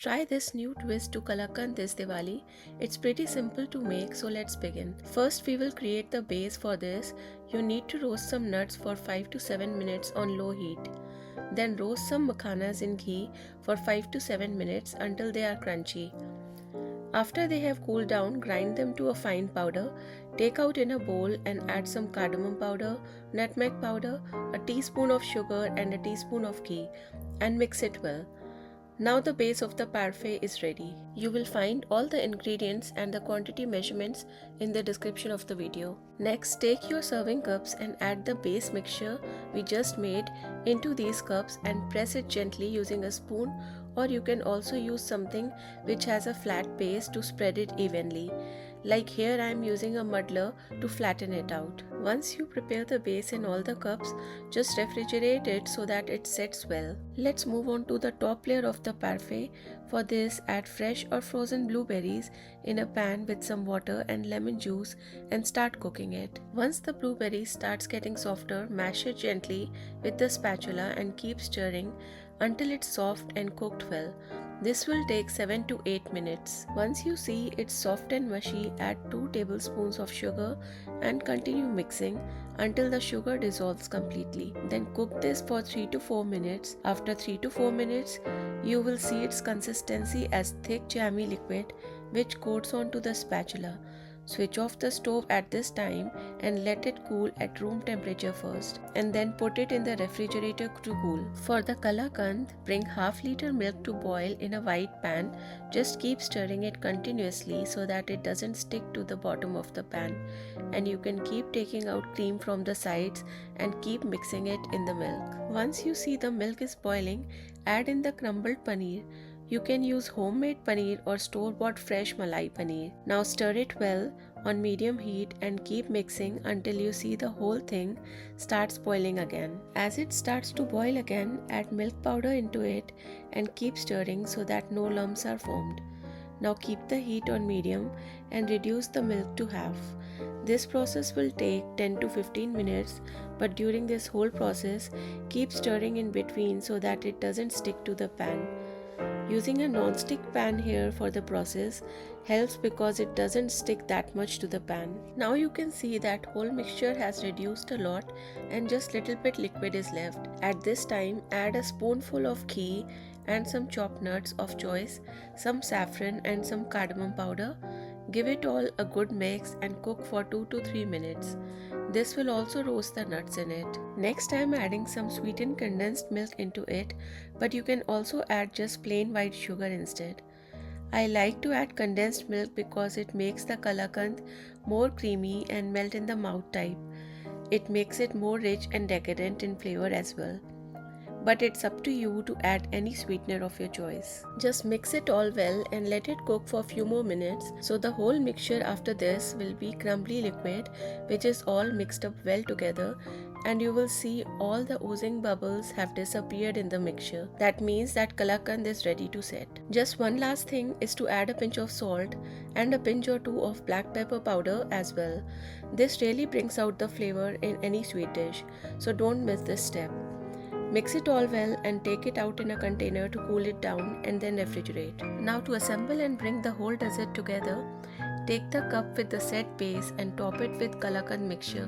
Try this new twist to Kalakand this Diwali. It's pretty simple to make, so let's begin. First, we will create the base for this. You need to roast some nuts for 5 to 7 minutes on low heat. Then roast some Makahnas in ghee for 5 to 7 minutes until they are crunchy. After they have cooled down, grind them to a fine powder. Take out in a bowl and add some cardamom powder, nutmeg powder, a teaspoon of sugar and a teaspoon of ghee, and mix it well. Now the base of the parfait is ready. You will find all the ingredients and the quantity measurements in the description of the video. Next, take your serving cups and add the base mixture we just made into these cups and press it gently using a spoon, or you can also use something which has a flat base to spread it evenly. Like here I am using a muddler to flatten it out. Once you prepare the base in all the cups, just refrigerate it so that it sets well. Let's move on to the top layer of the parfait. For this, add fresh or frozen blueberries in a pan with some water and lemon juice and start cooking it. Once the blueberry starts getting softer, mash it gently with the spatula and keep stirring until it's soft and cooked well. This will take 7 to 8 minutes. Once you see it's soft and mushy, add 2 tablespoons of sugar and continue mixing until the sugar dissolves completely. Then cook this for 3 to 4 minutes. After 3 to 4 minutes, you will see its consistency as thick jammy liquid which coats onto the spatula. Switch off the stove at this time and let it cool at room temperature first, and then put it in the refrigerator to cool. For the kalakand, bring half liter milk to boil in a wide pan. Just keep stirring it continuously so that it doesn't stick to the bottom of the pan, and you can keep taking out cream from the sides and keep mixing it in the milk. Once you see the milk is boiling, add in the crumbled paneer. You can use homemade paneer or store-bought fresh malai paneer. Now stir it well on medium heat and keep mixing until you see the whole thing starts boiling again. As it starts to boil again, add milk powder into it and keep stirring so that no lumps are formed. Now keep the heat on medium and reduce the milk to half. This process will take 10 to 15 minutes, but during this whole process, keep stirring in between so that it doesn't stick to the pan. Using a non-stick pan here for the process helps because it doesn't stick that much to the pan. Now you can see that whole mixture has reduced a lot and just little bit liquid is left. At this time, add a spoonful of ghee and some chopped nuts of choice, some saffron and some cardamom powder. Give it all a good mix and cook for 2 to 3 minutes. This will also roast the nuts in it. Next I am adding some sweetened condensed milk into it, but you can also add just plain white sugar instead. I like to add condensed milk because it makes the kalakand more creamy and melt in the mouth type. It makes it more rich and decadent in flavor as well. But it's up to you to add any sweetener of your choice. Just mix it all well and let it cook for a few more minutes. So the whole mixture after this will be crumbly liquid which is all mixed up well together, and you will see all the oozing bubbles have disappeared in the mixture. That means that kalakand is ready to set. Just one last thing is to add a pinch of salt and a pinch or two of black pepper powder as well. This really brings out the flavor in any sweet dish, so don't miss this step. Mix it all well and take it out in a container to cool it down and then refrigerate. Now to assemble and bring the whole dessert together, take the cup with the set base and top it with kalakand mixture.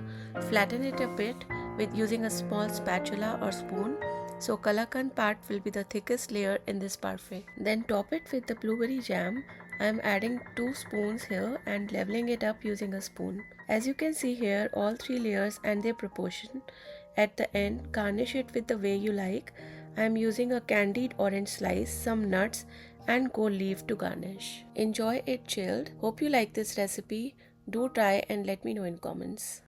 Flatten it a bit with using a small spatula or spoon, so kalakand part will be the thickest layer in this parfait. Then top it with the blueberry jam. I am adding 2 spoons here and leveling it up using a spoon. As you can see here, all 3 layers and their proportion. At the end, garnish it with the way you like. I am using a candied orange slice, some nuts and gold leaf to garnish. Enjoy it chilled. Hope you like this recipe. Do try and let me know in comments.